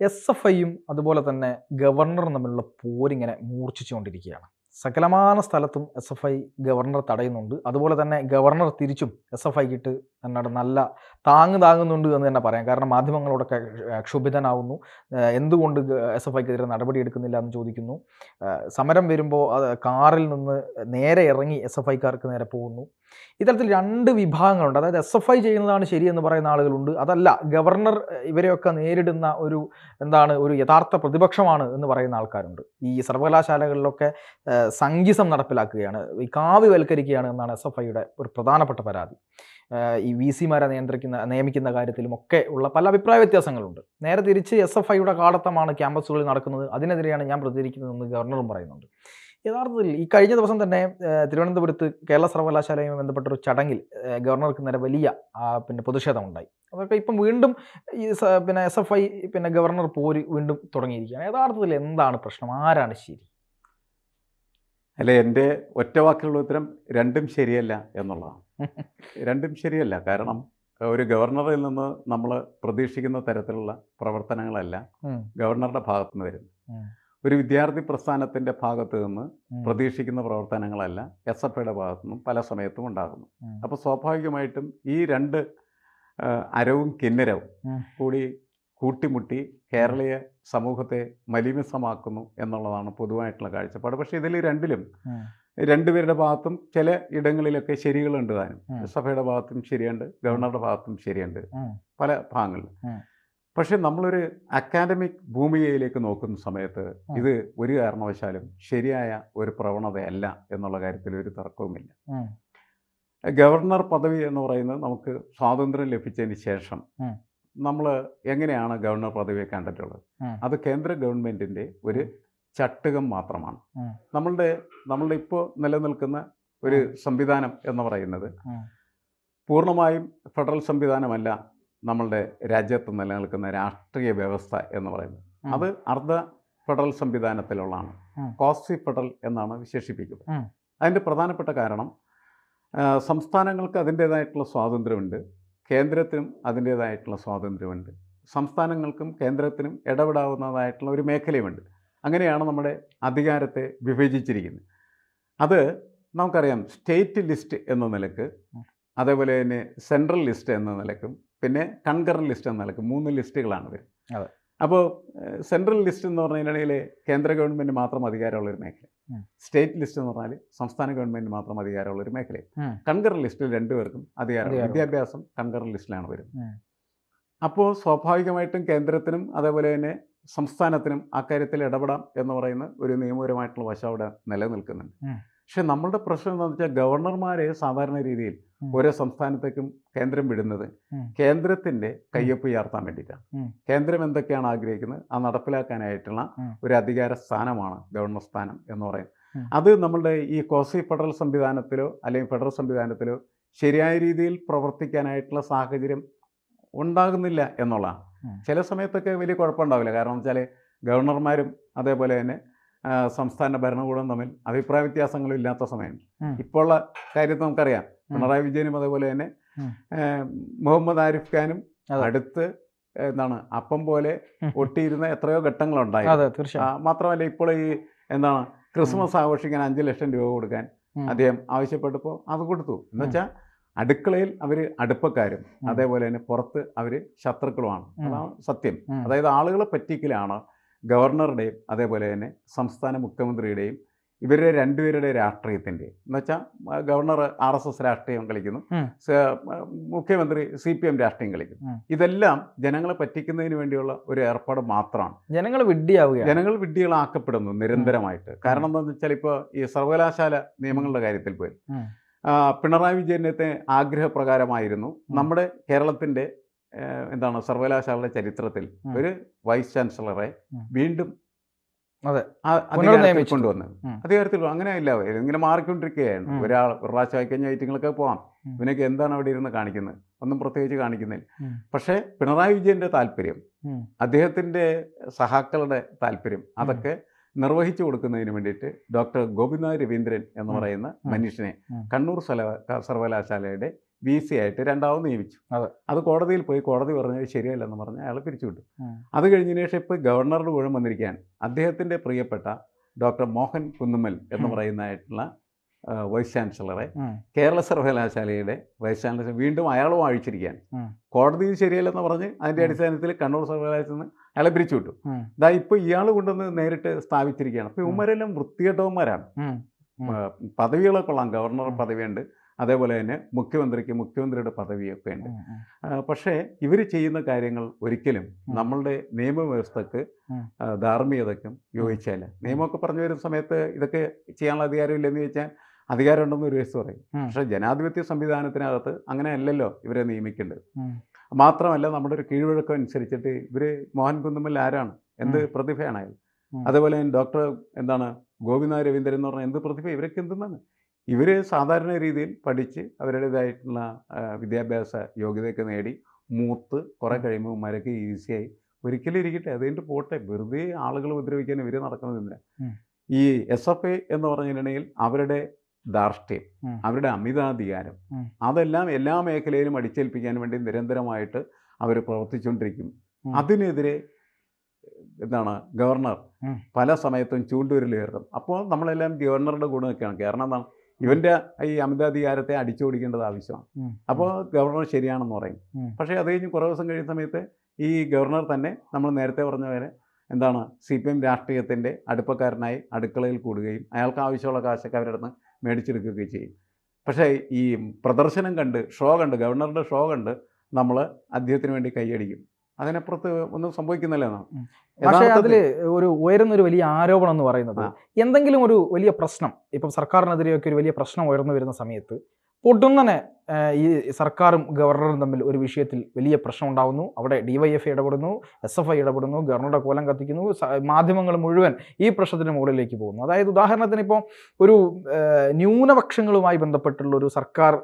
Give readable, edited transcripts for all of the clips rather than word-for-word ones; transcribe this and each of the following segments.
S F ഐയും അതുപോലെ തന്നെ ഗവർണറും തമ്മിലുള്ള പോരിങ്ങനെ മൂർച്ഛിച്ചുകൊണ്ടിരിക്കുകയാണ്. സകലമാന സ്ഥലത്തും എസ് എഫ് ഐ ഗവർണർ തടയുന്നുണ്ട്. അതുപോലെ തന്നെ ഗവർണർ തിരിച്ചും എസ് എഫ് ഐക്കിട്ട് എന്താണ് നല്ല താങ്ങുന്നുണ്ട് എന്ന് തന്നെ പറയാം. കാരണം മാധ്യമങ്ങളോടൊക്കെ ക്ഷുഭിതനാവുന്നു. എന്തുകൊണ്ട് എസ് എഫ് ഐക്കെതിരെ നടപടി എടുക്കുന്നില്ല എന്ന് ചോദിക്കുന്നു. സമരം വരുമ്പോൾ കാറിൽ നിന്ന് നേരെ ഇറങ്ങി എസ് എഫ് ഐക്കാർക്ക് നേരെ പോകുന്നു. ഇത്തരത്തിൽ രണ്ട് വിഭാഗങ്ങളുണ്ട്. അതായത് എസ് എഫ് ഐ ചെയ്യുന്നതാണ് ശരിയെന്ന് പറയുന്ന ആളുകളുണ്ട്. അതല്ല, ഗവർണർ ഇവരെയൊക്കെ നേരിടുന്ന ഒരു യഥാർത്ഥ പ്രതിപക്ഷമാണ് എന്ന് പറയുന്ന ആൾക്കാരുണ്ട്. ഈ സർവകലാശാലകളിലൊക്കെ സംഘിസം നടപ്പിലാക്കുകയാണ്, ഈ കാവ്യവൽക്കരിക്കുകയാണ് എന്നാണ് എസ് എഫ് ഐയുടെ ഒരു പ്രധാനപ്പെട്ട പരാതി. ഈ വി സിമാരെ നിയമിക്കുന്ന കാര്യത്തിലുമൊക്കെ ഉള്ള പല അഭിപ്രായ വ്യത്യാസങ്ങളുണ്ട്. നേരെ തിരിച്ച് എസ് എഫ് ഐയുടെ കാടത്തമാണ് ക്യാമ്പസുകളിൽ നടക്കുന്നത്, അതിനെതിരെയാണ് ഞാൻ പ്രതികരിക്കുന്നതെന്ന് ഗവർണറും പറയുന്നുണ്ട്. യഥാർത്ഥത്തിൽ ഈ കഴിഞ്ഞ ദിവസം തന്നെ തിരുവനന്തപുരത്ത് കേരള സർവകലാശാലയുമായി ബന്ധപ്പെട്ടൊരു ചടങ്ങിൽ ഗവർണർക്ക് നേരെ വലിയ പ്രതിഷേധമുണ്ടായി. അതൊക്കെ ഇപ്പം വീണ്ടും ഈ എസ് എഫ് ഐ ഗവർണർ പോര് വീണ്ടും തുടങ്ങിയിരിക്കുകയാണ്. യഥാർത്ഥത്തിൽ എന്താണ് പ്രശ്നം? ആരാണ് ശരി? അല്ല, എൻ്റെ ഒറ്റ വാക്കിലുള്ള ഉത്തരം രണ്ടും ശരിയല്ല എന്നുള്ളതാണ്. രണ്ടും ശരിയല്ല. കാരണം ഒരു ഗവർണറിൽ നിന്ന് നമ്മൾ പ്രതീക്ഷിക്കുന്ന തരത്തിലുള്ള പ്രവർത്തനങ്ങളല്ല ഗവർണറുടെ ഭാഗത്തുനിന്ന് വരുന്നത്. ഒരു വിദ്യാർത്ഥി പ്രസ്ഥാനത്തിൻ്റെ ഭാഗത്ത് നിന്ന് പ്രതീക്ഷിക്കുന്ന പ്രവർത്തനങ്ങളല്ല എസ് എഫ് ഐയുടെ ഭാഗത്തുനിന്നും പല സമയത്തും ഉണ്ടാകുന്നു. അപ്പോൾ സ്വാഭാവികമായിട്ടും ഈ രണ്ട് അരവും കിന്നരവും കൂടി കൂട്ടിമുട്ടി കേരളീയ സമൂഹത്തെ മലിനസമാക്കുന്നു എന്നുള്ളതാണ് പൊതുവായിട്ടുള്ള കാഴ്ചപ്പാട്. പക്ഷേ ഇതിൽ രണ്ടുപേരുടെ ഭാഗത്തും ചില ഇടങ്ങളിലൊക്കെ ശരികളുണ്ട് താനും. എസ് എഫ് ഐയുടെ ഭാഗത്തും ശരിയുണ്ട്, ഗവർണറുടെ ഭാഗത്തും ശരിയുണ്ട് പല ഭാഗങ്ങളിൽ. പക്ഷെ നമ്മളൊരു അക്കാഡമിക് ഭൂമികയിലേക്ക് നോക്കുന്ന സമയത്ത് ഇത് ഒരു കാരണവശാലും ശരിയായ ഒരു പ്രവണതയല്ല എന്നുള്ള കാര്യത്തിൽ ഒരു തർക്കവുമില്ല. ഗവർണർ പദവി എന്ന് പറയുന്നത് നമുക്ക് സ്വാതന്ത്ര്യം ലഭിച്ചതിന് ശേഷം നമ്മൾ എങ്ങനെയാണ് ഗവർണർ പദവിയെ കണ്ടിട്ടുള്ളത്? അത് കേന്ദ്ര ഗവൺമെൻറ്റിൻ്റെ ഒരു ചട്ടുകം മാത്രമാണ്. നമ്മളുടെ ഇപ്പോൾ നിലനിൽക്കുന്ന ഒരു സംവിധാനം എന്ന് പറയുന്നത് പൂർണ്ണമായും ഫെഡറൽ സംവിധാനമല്ല. നമ്മളുടെ രാജ്യത്ത് നിലനിൽക്കുന്ന രാഷ്ട്രീയ വ്യവസ്ഥ എന്ന് പറയുന്നത് അത് അർദ്ധ ഫെഡറൽ സംവിധാനത്തിലുള്ളതാണ്. ക്വാസി ഫെഡറൽ എന്നാണ് വിശേഷിപ്പിക്കുന്നത്. അതിൻ്റെ പ്രധാനപ്പെട്ട കാരണം സംസ്ഥാനങ്ങൾക്ക് അതിൻ്റേതായിട്ടുള്ള സ്വാതന്ത്ര്യമുണ്ട്, കേന്ദ്രത്തിനും അതിൻ്റേതായിട്ടുള്ള സ്വാതന്ത്ര്യമുണ്ട്, സംസ്ഥാനങ്ങൾക്കും കേന്ദ്രത്തിനും ഇടപെടാവുന്നതായിട്ടുള്ള ഒരു മേഖലയുമുണ്ട്. അങ്ങനെയാണ് നമ്മുടെ അധികാരത്തെ വിഭജിച്ചിരിക്കുന്നത്. അത് നമുക്കറിയാം. സ്റ്റേറ്റ് ലിസ്റ്റ് എന്ന നിലക്ക്, അതേപോലെ തന്നെ സെൻട്രൽ ലിസ്റ്റ് എന്ന നിലക്കും, പിന്നെ കൺകറന്റ് ലിസ്റ്റ് എന്ന നിലക്ക് 3 ലിസ്റ്റുകളാണ് വരുന്നത്. അപ്പോൾ സെൻട്രൽ ലിസ്റ്റ് എന്ന് പറഞ്ഞതിനിടയിൽ കേന്ദ്ര ഗവൺമെൻറ് മാത്രം അധികാരമുള്ളൊരു മേഖല, സ്റ്റേറ്റ് ലിസ്റ്റ് എന്ന് പറഞ്ഞാൽ സംസ്ഥാന ഗവൺമെൻറ് മാത്രം അധികാരമുള്ളൊരു മേഖലയും, കൺകറന്റ് ലിസ്റ്റിൽ രണ്ടുപേർക്കും അധികാരം. വിദ്യാഭ്യാസം കൺകറന്റ് ലിസ്റ്റിലാണ് വരുന്നത്. അപ്പോൾ സ്വാഭാവികമായിട്ടും കേന്ദ്രത്തിനും അതേപോലെ തന്നെ സംസ്ഥാനത്തിനും അക്കാര്യത്തിൽ ഇടപെടാം എന്ന് പറയുന്ന ഒരു നിയമപരമായിട്ടുള്ള വശം അവിടെ നിലനിൽക്കുന്നുണ്ട്. പക്ഷെ നമ്മളുടെ പ്രശ്നം എന്താണെന്ന് വെച്ചാൽ ഗവർണർമാരെ സാധാരണ രീതിയിൽ ഓരോ സംസ്ഥാനത്തേക്കും കേന്ദ്രം വിടുന്നത് കേന്ദ്രത്തിൻ്റെ കയ്യൊപ്പ് ഉയർത്താൻ വേണ്ടിയിട്ടാണ്. കേന്ദ്രം എന്തൊക്കെയാണ് ആഗ്രഹിക്കുന്നത് അത് നടപ്പിലാക്കാനായിട്ടുള്ള ഒരു അധികാര സ്ഥാനമാണ് ഗവർണർ സ്ഥാനം എന്ന് പറയുന്നത്. അത് നമ്മളുടെ ഈ ക്വാസി ഫെഡറൽ സംവിധാനത്തിലോ അല്ലെങ്കിൽ ഫെഡറൽ സംവിധാനത്തിലോ ശരിയായ രീതിയിൽ പ്രവർത്തിക്കാനായിട്ടുള്ള സാഹചര്യം ഉണ്ടാകുന്നില്ല എന്നുള്ളതാണ്. ചില സമയത്തൊക്കെ വലിയ കുഴപ്പമുണ്ടാവില്ല. കാരണം വെച്ചാൽ ഗവർണർമാരും അതേപോലെ തന്നെ സംസ്ഥാന ഭരണകൂടം തമ്മിൽ അഭിപ്രായ വ്യത്യാസങ്ങളും ഇല്ലാത്ത സമയമുണ്ട്. ഇപ്പോൾ ഉള്ള കാര്യത്തിൽ നമുക്കറിയാം, പിണറായി വിജയനും അതേപോലെ തന്നെ മുഹമ്മദ് ആരിഫ് ഖാനും അടുത്ത് അപ്പം പോലെ ഒട്ടിയിരുന്ന എത്രയോ ഘട്ടങ്ങളുണ്ടായി. മാത്രമല്ല ഇപ്പോൾ ഈ ക്രിസ്മസ് ആഘോഷിക്കാൻ 5 ലക്ഷം രൂപ കൊടുക്കാൻ അദ്ദേഹം ആവശ്യപ്പെട്ടപ്പോൾ അത് കൊടുത്തു. എന്നുവെച്ചാൽ അടുക്കളയിൽ അവർ അടുപ്പക്കാരും അതേപോലെ തന്നെ പുറത്ത് അവർ ശത്രുക്കളുമാണ്. അതാണ് സത്യം. അതായത് ആളുകളെ പറ്റിക്കലാണ് ഗവർണറുടെയും അതേപോലെ തന്നെ സംസ്ഥാന മുഖ്യമന്ത്രിയുടെയും ഇവരുടെ രണ്ടുപേരുടെ രാഷ്ട്രീയത്തിൻ്റെ. എന്നുവെച്ചാൽ ഗവർണർ RSS രാഷ്ട്രീയം കളിക്കുന്നു, മുഖ്യമന്ത്രി CPM രാഷ്ട്രീയം കളിക്കുന്നു. ഇതെല്ലാം ജനങ്ങളെ പറ്റിക്കുന്നതിന് വേണ്ടിയുള്ള ഒരു ഏർപ്പാട് മാത്രമാണ്. ജനങ്ങൾ വിഡ്ഢികളാക്കപ്പെടുന്നു നിരന്തരമായിട്ട്. കാരണം എന്താണെന്ന് വെച്ചാൽ ഇപ്പോൾ ഈ സർവകലാശാല നിയമങ്ങളുടെ കാര്യത്തിൽ പോയി പിണറായി വിജയൻ്റെ ആഗ്രഹപ്രകാരമായിരുന്നു നമ്മുടെ കേരളത്തിൻ്റെ സർവകലാശാലയുടെ ചരിത്രത്തിൽ ഒരു വൈസ് ചാൻസലറെ വീണ്ടും അധികാരത്തിൽ അങ്ങനെ ഇല്ല. ഇങ്ങനെ മാറിക്കൊണ്ടിരിക്കുകയാണ്. ഒരു പ്രാവശ്യം ആയിക്കഴിഞ്ഞാൽ ഐറ്റങ്ങളൊക്കെ പോകാം. ഇവനൊക്കെ എന്താണ് അവിടെ ഇരുന്ന് കാണിക്കുന്നത്? ഒന്നും പ്രത്യേകിച്ച് കാണിക്കുന്നില്ല. പക്ഷേ പിണറായി വിജയൻ്റെ താല്പര്യം, അദ്ദേഹത്തിൻ്റെ സഹാക്കളുടെ താല്പര്യം അതൊക്കെ നിർവഹിച്ചു കൊടുക്കുന്നതിന് വേണ്ടിയിട്ട് ഡോക്ടർ ഗോപിനാഥ് രവീന്ദ്രൻ എന്ന് പറയുന്ന മനുഷ്യനെ കണ്ണൂർ സർവകലാശാലയുടെ VC ആയിട്ട് രണ്ടാമത് നിയമിച്ചു. അതെ. അത് കോടതിയിൽ പോയി കോടതി പറഞ്ഞത് ശരിയല്ലെന്ന് പറഞ്ഞ് അയാളെ പിരിച്ചുവിട്ടു. ഉം. അത് കഴിഞ്ഞതിന് ശേഷം ഇപ്പോൾ ഗവർണറുടെ ഊഴം വന്നിരിക്കുകയാണ്. അദ്ദേഹത്തിൻ്റെ പ്രിയപ്പെട്ട ഡോക്ടർ മോഹൻ കുന്നുമ്മൽ എന്ന് പറയുന്നതായിട്ടുള്ള വൈസ് ചാൻസലറെ കേരള സർവകലാശാലയുടെ വൈസ് ചാൻസലർ വീണ്ടും അയാളും അഴിച്ചിരിക്കുകയാണ്. കോടതിയിൽ ശരിയല്ലെന്ന് പറഞ്ഞ് അതിൻ്റെ അടിസ്ഥാനത്തിൽ കണ്ണൂർ സർവകലാശാലയിൽ നിന്ന് അയാളെ പിരിച്ചുവിട്ടു. ഇതാ ഇപ്പോൾ ഇയാൾ കൊണ്ടുവന്ന് നേരിട്ട് സ്ഥാപിച്ചിരിക്കുകയാണ്. അപ്പോൾ ഇവന്മാരെല്ലാം വൃത്തികെട്ടവന്മാരാണ്. പദവികളൊക്കെ കൊള്ളാം, ഗവർണർ പദവിയുണ്ട്, അതേപോലെ തന്നെ മുഖ്യമന്ത്രിയുടെ പദവിയൊക്കെ ഉണ്ട്. പക്ഷേ ഇവർ ചെയ്യുന്ന കാര്യങ്ങൾ ഒരിക്കലും നമ്മളുടെ നിയമവ്യവസ്ഥക്ക് ധാർമ്മികതയ്ക്കും യോജിച്ചല്ല. നിയമമൊക്കെ പറഞ്ഞു വരുന്ന സമയത്ത് ഇതൊക്കെ ചെയ്യാനുള്ള അധികാരമില്ലെന്ന് ചോദിച്ചാൽ അധികാരമുണ്ടെന്ന് ഒരു വയസ്സ് പറയും. പക്ഷേ ജനാധിപത്യ സംവിധാനത്തിനകത്ത് അങ്ങനെ അല്ലല്ലോ ഇവരെ നിയമിക്കേണ്ടത്. മാത്രമല്ല നമ്മുടെ ഒരു കീഴ്വഴക്കം അനുസരിച്ചിട്ട് ഇവർ മോഹൻ കുന്നുമ്മൽ ആരാണ്, എന്ത് പ്രതിഭയാണ് അയാൾ. അതേപോലെ ഡോക്ടർ ഗോപിനാഥ് രവീന്ദ്രൻ എന്ന് പറഞ്ഞാൽ എന്ത് പ്രതിഭ, ഇവരൊക്കെ എന്തെന്നാണ്. ഇവർ സാധാരണ രീതിയിൽ പഠിച്ച് അവരുടേതായിട്ടുള്ള വിദ്യാഭ്യാസ യോഗ്യതയൊക്കെ നേടി മൂത്ത് കുറേ കഴിയുമ്പോൾ ഇവന്മാരൊക്കെ ഈസിയായി ഒരിക്കലും ഇരിക്കട്ടെ, അതുകൊണ്ട് പോട്ടെ. വെറുതെ ആളുകൾ ഉപദ്രവിക്കാൻ ഇവർ നടക്കുന്നതില്ല. ഈ SFI എന്ന് പറഞ്ഞിട്ടുണ്ടെങ്കിൽ അവരുടെ ധാർഷ്ട്യം, അവരുടെ അമിതാധികാരം, അതെല്ലാം എല്ലാ മേഖലയിലും അടിച്ചേൽപ്പിക്കാൻ വേണ്ടി നിരന്തരമായിട്ട് അവർ പ്രവർത്തിച്ചുകൊണ്ടിരിക്കും. അതിനെതിരെ ഗവർണർ പല സമയത്തും ചൂണ്ടുവിരലുയർത്തും. അപ്പോൾ നമ്മളെല്ലാം ഗവർണറുടെ ഗുണമൊക്കെയാണ്. കാരണം എന്താണ്, ഇവൻ്റെ ഈ അമിതാധികാരത്തെ അടിച്ചോടിക്കേണ്ടത് ആവശ്യമാണ്. അപ്പോൾ ഗവർണർ ശരിയാണെന്ന് പറയും. പക്ഷേ അത് കഴിഞ്ഞ് കുറേ ദിവസം കഴിയുന്ന സമയത്ത് ഈ ഗവർണർ തന്നെ നമ്മൾ നേരത്തെ പറഞ്ഞ പോലെ CPM രാഷ്ട്രീയത്തിൻ്റെ അടുപ്പക്കാരനായി അടുക്കളയിൽ കൂടുകയും അയാൾക്ക് ആവശ്യമുള്ള കാശൊക്കെ അവരുടെ അടുത്ത് മേടിച്ചെടുക്കുകയും ചെയ്യും. പക്ഷേ ഈ പ്രദർശനം കണ്ട് ഗവർണറുടെ ഷോ കണ്ട് നമ്മൾ അദ്ദേഹത്തിന് വേണ്ടി കൈയടിക്കും. അതിനപ്പുറത്ത് ഒന്നും സംഭവിക്കുന്നില്ല എന്നാണ്. പക്ഷേ അതിൽ ഉയരുന്നൊരു വലിയ ആരോപണം എന്ന് പറയുന്നത്, എന്തെങ്കിലും ഒരു വലിയ പ്രശ്നം, ഇപ്പം സർക്കാരിനെതിരെയൊക്കെ ഒരു വലിയ പ്രശ്നം ഉയർന്നു വരുന്ന സമയത്ത് പൊടുന്നനെ ഈ സർക്കാരും ഗവർണറും തമ്മിൽ ഒരു വിഷയത്തിൽ വലിയ പ്രശ്നം ഉണ്ടാകുന്നു. അവിടെ DYFI ഇടപെടുന്നു, SFI ഇടപെടുന്നു, ഗവർണറുടെ കോലം കത്തിക്കുന്നു, മാധ്യമങ്ങൾ മുഴുവൻ ഈ പ്രശ്നത്തിന് മുകളിലേക്ക് പോകുന്നു. അതായത് ഉദാഹരണത്തിന് ഇപ്പോൾ ഒരു ന്യൂനപക്ഷങ്ങളുമായി ബന്ധപ്പെട്ടുള്ള ഒരു സർക്കാർ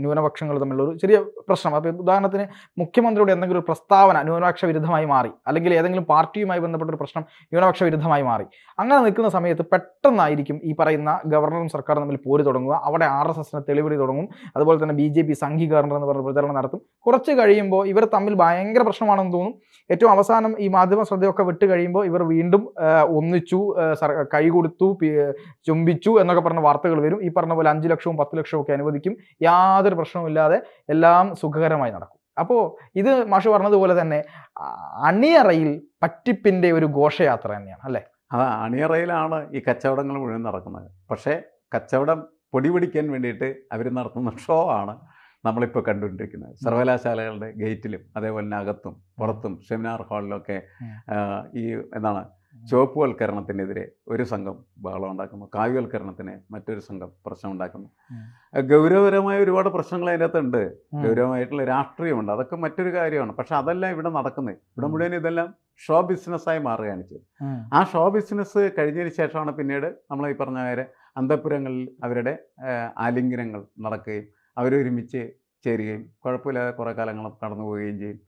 ന്യൂനപക്ഷങ്ങൾ തമ്മിലുള്ള ഒരു ചെറിയ പ്രശ്നം. അപ്പോൾ ഉദാഹരണത്തിന് മുഖ്യമന്ത്രിയുടെ എന്തെങ്കിലും ഒരു പ്രസ്താവന ന്യൂനപക്ഷ വിരുദ്ധമായി മാറി, അല്ലെങ്കിൽ ഏതെങ്കിലും പാർട്ടിയുമായി ബന്ധപ്പെട്ടൊരു പ്രശ്നം ന്യൂനപക്ഷ വിരുദ്ധമായി മാറി. അങ്ങനെ നിൽക്കുന്ന സമയത്ത് പെട്ടെന്നായിരിക്കും ഈ പറയുന്ന ഗവർണറും സർക്കാരും തമ്മിൽ പോര് തുടങ്ങുക. അവിടെ RSSന് തെളിവിടി തുടങ്ങും. അതുപോലെ തന്നെ BJP സംഘീകരണം എന്ന് പറഞ്ഞ പ്രചരണം നടത്തും. കുറച്ച് കഴിയുമ്പോൾ ഇവർ തമ്മിൽ ഭയങ്കര പ്രശ്നമാണെന്ന് തോന്നും. ഏറ്റവും അവസാനം ഈ മാധ്യമ ശ്രദ്ധയൊക്കെ വിട്ട് കഴിയുമ്പോൾ ഇവർ വീണ്ടും ഒന്നിച്ചു, കൈ കൊടുത്തു, ചുംബിച്ചു എന്നൊക്കെ പറഞ്ഞ വാർത്തകൾ വരും. ഈ പറഞ്ഞ പോലെ 5 ലക്ഷവും 10 ലക്ഷവും ഒക്കെ അനുവദിക്കും. യാതൊരു പ്രശ്നവുമില്ലാതെ എല്ലാം സുഖകരമായി നടക്കും. അപ്പോൾ ഇത് മാഷ് പറഞ്ഞതുപോലെ തന്നെ അണിയറയിൽ പറ്റിപ്പിൻ്റെ ഒരു ഘോഷയാത്ര തന്നെയാണ് അല്ലേ? അണിയറയിലാണ് ഈ കച്ചവടങ്ങൾ മുഴുവൻ നടക്കുന്നത്. പക്ഷേ കച്ചവടം പൊടി പിടിക്കാൻ വേണ്ടിയിട്ട് അവർ നടത്തുന്ന ഷോ ആണ് നമ്മളിപ്പോൾ കണ്ടുകൊണ്ടിരിക്കുന്നത്. സർവകലാശാലകളുടെ ഗേറ്റിലും അതേപോലെ തന്നെ അകത്തും പുറത്തും സെമിനാർ ഹാളിലൊക്കെ ഈ ചുവപ്പുവൽക്കരണത്തിനെതിരെ ഒരു സംഘം ബഹളം ഉണ്ടാക്കുന്നു, കാവ്യവൽക്കരണത്തിന് മറ്റൊരു സംഘം പ്രശ്നം ഉണ്ടാക്കുന്നു. ഗൗരവകരമായ ഒരുപാട് പ്രശ്നങ്ങൾ അതിൻ്റെ അകത്തുണ്ട്. ഗൗരവമായിട്ടുള്ള രാഷ്ട്രീയമുണ്ട്, അതൊക്കെ മറ്റൊരു കാര്യമാണ്. പക്ഷെ അതെല്ലാം ഇവിടെ നടക്കുന്നത്. ഇവിടെ മുഴുവൻ ഇതെല്ലാം ഷോ ബിസിനസ്സായി മാറുകയാണ് ചെയ്തത്. ആ ഷോ ബിസിനസ് കഴിഞ്ഞതിന് ശേഷമാണ് പിന്നീട് നമ്മൾ ഈ പറഞ്ഞ കാര്യം അന്തഃപുരങ്ങളിൽ അവരുടെ ആലിംഗനങ്ങൾ നടക്കുകയും അവരൊരുമിച്ച് ചേരുകയും കുഴപ്പമില്ലാതെ കുറേ കാലങ്ങൾ കടന്നു പോവുകയും ചെയ്യും.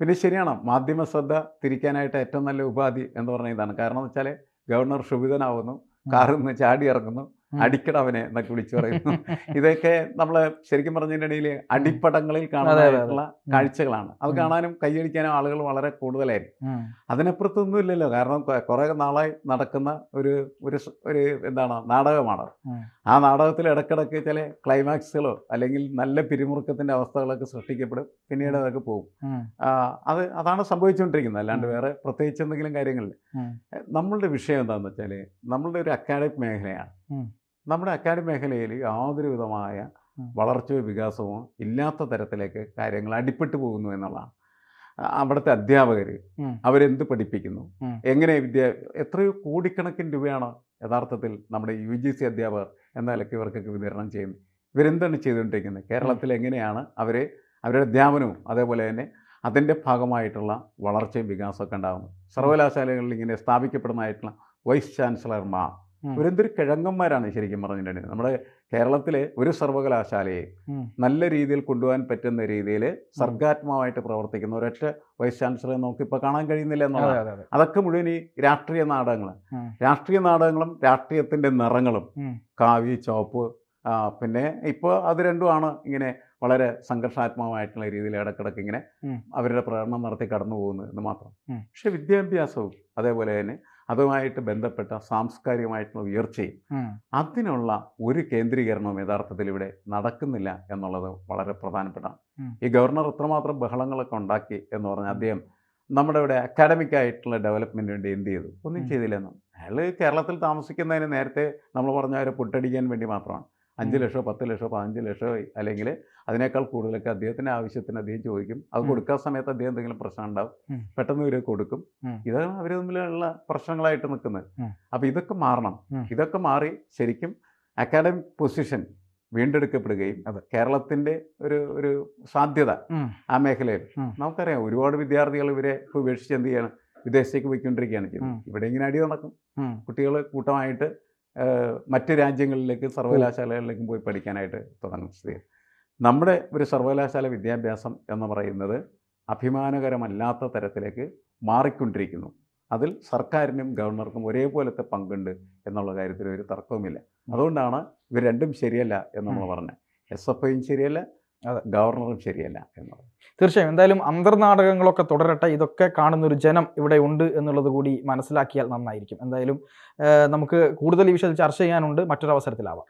പിന്നെ ശരിയാണ്, മാധ്യമ ശ്രദ്ധ തിരിക്കാനായിട്ട് ഏറ്റവും നല്ല ഉപാധി എന്ന് പറഞ്ഞാൽ ഇതാണ്. കാരണം എന്ന് വെച്ചാൽ ഗവർണർ ക്ഷുഭിതനാവുന്നു, കാറിൽ നിന്ന് ചാടി ഇറങ്ങുന്നു, അടിക്കടവനെ എന്നൊക്കെ വിളിച്ചു പറയുന്നു. ഇതൊക്കെ നമ്മൾ ശരിക്കും പറഞ്ഞിട്ടുണ്ടെങ്കിൽ അടിപ്പടങ്ങളിൽ കാണാനായിട്ടുള്ള കാഴ്ചകളാണ്. അത് കാണാനും കൈയടിക്കാനും ആളുകൾ വളരെ കൂടുതലായിരിക്കും. അതിനപ്പുറത്തൊന്നും ഇല്ലല്ലോ. കാരണം കുറേ നാളായി നടക്കുന്ന ഒരു നാടകമാണ്. ആ നാടകത്തിൽ ഇടയ്ക്കിടയ്ക്ക് ചില ക്ലൈമാക്സുകളോ അല്ലെങ്കിൽ നല്ല പിരിമുറുക്കത്തിൻ്റെ അവസ്ഥകളൊക്കെ സൃഷ്ടിക്കപ്പെടും. പിന്നീട് അതൊക്കെ പോകും. അതാണ് സംഭവിച്ചുകൊണ്ടിരിക്കുന്നത്. അല്ലാണ്ട് വേറെ പ്രത്യേകിച്ച് എന്തെങ്കിലും കാര്യങ്ങളില്ല. നമ്മളുടെ വിഷയം എന്താണെന്ന് വെച്ചാൽ നമ്മളുടെ ഒരു അക്കാഡമിക് മേഖലയാണ്. നമ്മുടെ അക്കാഡമിക് മേഖലയിൽ യാതൊരു വിധമായ വളർച്ചയോ വികാസമോ ഇല്ലാത്ത തരത്തിലേക്ക് കാര്യങ്ങൾ അടിപ്പെട്ടു പോകുന്നു എന്നുള്ളതാണ്. അവിടുത്തെ അധ്യാപകർ അവരെന്ത് പഠിപ്പിക്കുന്നു, എങ്ങനെ എത്രയോ കോടിക്കണക്കിന് രൂപയാണ് യഥാർത്ഥത്തിൽ നമ്മുടെ UGC അധ്യാപകർ എന്ന നിലയ്ക്ക് ഇവർക്കൊക്കെ വിതരണം ചെയ്യുന്നത്. ഇവരെന്താണ് ചെയ്തുകൊണ്ടിരിക്കുന്നത്? കേരളത്തിൽ എങ്ങനെയാണ് അവരുടെ അധ്യാപനവും അതേപോലെ തന്നെ അതിൻ്റെ ഭാഗമായിട്ടുള്ള വളർച്ചയും വികാസമൊക്കെ ഉണ്ടാകുന്നത്? സർവകലാശാലകളിൽ ഇങ്ങനെ സ്ഥാപിക്കപ്പെടുന്നതായിട്ടുള്ള വൈസ് ചാൻസലർമാർ ഇവരെന്തൊരു കിഴങ്ങന്മാരാണ് ശരിക്കും പറഞ്ഞിട്ടുണ്ടെങ്കിൽ. നമ്മുടെ കേരളത്തിലെ ഒരു സർവകലാശാലയെ നല്ല രീതിയിൽ കൊണ്ടുപോകാൻ പറ്റുന്ന രീതിയിൽ സർഗാത്മകമായിട്ട് പ്രവർത്തിക്കുന്ന ഒരൊറ്റ വൈസ് ചാൻസലറെ നമുക്കിപ്പോൾ കാണാൻ കഴിയുന്നില്ല എന്നുള്ളത്. അതൊക്കെ മുഴുവൻ ഈ രാഷ്ട്രീയ നാടകങ്ങളും രാഷ്ട്രീയത്തിൻ്റെ നിറങ്ങളും, കാവി, ചുവപ്പ്, പിന്നെ ഇപ്പോൾ അത് രണ്ടുമാണ് ഇങ്ങനെ വളരെ സംഘർഷാത്മകമായിട്ടുള്ള രീതിയിൽ ഇടക്കിടക്ക് ഇങ്ങനെ ഉം. അവരുടെ പ്രകടനം നടത്തി കടന്നു പോകുന്നു എന്ന് മാത്രം. ഉം. പക്ഷേ വിദ്യാഭ്യാസവും അതേപോലെ തന്നെ അതുമായിട്ട് ബന്ധപ്പെട്ട സാംസ്കാരികമായിട്ടുള്ള ഉയർച്ചയും ഉം. അതിനുള്ള ഒരു കേന്ദ്രീകരണവും യഥാർത്ഥത്തിൽ ഇവിടെ നടക്കുന്നില്ല എന്നുള്ളത് വളരെ പ്രധാനപ്പെട്ടതാണ്. ഉം. ഈ ഗവർണർ എത്രമാത്രം ബഹളങ്ങളൊക്കെ ഉണ്ടാക്കി എന്ന് പറഞ്ഞാൽ അദ്ദേഹം നമ്മുടെ ഇവിടെ അക്കാഡമിക് ആയിട്ടുള്ള ഡെവലപ്മെൻറ്റിന് വേണ്ടി എന്ത് ചെയ്തു? ഒന്നും ഉം. ചെയ്തില്ലെന്ന്. അയാൾ കേരളത്തിൽ താമസിക്കുന്നതിന് നേരത്തെ നമ്മൾ പറഞ്ഞ അവരെ പുട്ടടിക്കാൻ വേണ്ടി മാത്രമാണ്. 5 ലക്ഷമോ 10 ലക്ഷമോ 15 ലക്ഷമോ അല്ലെങ്കിൽ അതിനേക്കാൾ കൂടുതലൊക്കെ അദ്ദേഹത്തിൻ്റെ ആവശ്യത്തിന് അദ്ദേഹം ചോദിക്കും. അത് ഉം. കൊടുക്കാൻ സമയത്ത് അദ്ദേഹം എന്തെങ്കിലും പ്രശ്നം ഉണ്ടാവും, ഉം. പെട്ടെന്ന് ഇവർ കൊടുക്കും. ഉം. ഇതാണ് അവർ തമ്മിലുള്ള പ്രശ്നങ്ങളായിട്ട് നിൽക്കുന്നത്. ഉം. അപ്പോൾ ഇതൊക്കെ മാറണം. ഉം. ഇതൊക്കെ മാറി ശരിക്കും അക്കാഡമിക് പൊസിഷൻ വീണ്ടെടുക്കപ്പെടുകയും അതെ. കേരളത്തിൻ്റെ ഒരു ഒരു സാധ്യത ഉം. ആ മേഖലയിൽ ഉം. നമുക്കറിയാം. ഒരുപാട് വിദ്യാർത്ഥികൾ ഇവരെ ഇപ്പോൾ ഉപേക്ഷിച്ച് എന്ത് ചെയ്യാണ്? വിദേശത്തേക്ക് പോയിക്കൊണ്ടിരിക്കുകയാണ് ചെയ്യുന്നത്. ഉം. ഇവിടെ ഇങ്ങനെ അടി നടക്കും. ഉം. കുട്ടികൾ കൂട്ടമായിട്ട് മറ്റ് രാജ്യങ്ങളിലേക്ക് സർവകലാശാലകളിലേക്കും പോയി പഠിക്കാനായിട്ട് തുടങ്ങുന്ന സ്ഥിതി. നമ്മുടെ ഒരു സർവകലാശാല വിദ്യാഭ്യാസം എന്ന് പറയുന്നത് അഭിമാനകരമല്ലാത്ത തരത്തിലേക്ക് മാറിക്കൊണ്ടിരിക്കുന്നു. അതിൽ സർക്കാരിനും ഗവർണർക്കും ഒരേപോലത്തെ പങ്കുണ്ട് എന്നുള്ള കാര്യത്തിൽ ഒരു തർക്കവുമില്ല. അതുകൊണ്ടാണ് ഇവർ രണ്ടും ശരിയല്ല എന്ന് നമ്മൾ പറഞ്ഞത്. SFIയും ശരിയല്ല, അതെ. ഗവർണറും ശരിയല്ല എന്നുള്ളത്. തീർച്ചയായും എന്തായാലും അന്തർനാടകങ്ങളൊക്കെ തുടരട്ടെ. ഇതൊക്കെ കാണുന്നൊരു ജനം ഇവിടെ ഉണ്ട് എന്നുള്ളത് കൂടി മനസ്സിലാക്കിയാൽ നന്നായിരിക്കും. എന്തായാലും നമുക്ക് കൂടുതൽ ഈ വിഷയത്തിൽ ചർച്ച ചെയ്യാനുണ്ട്. മറ്റൊരവസരത്തിലാവാം.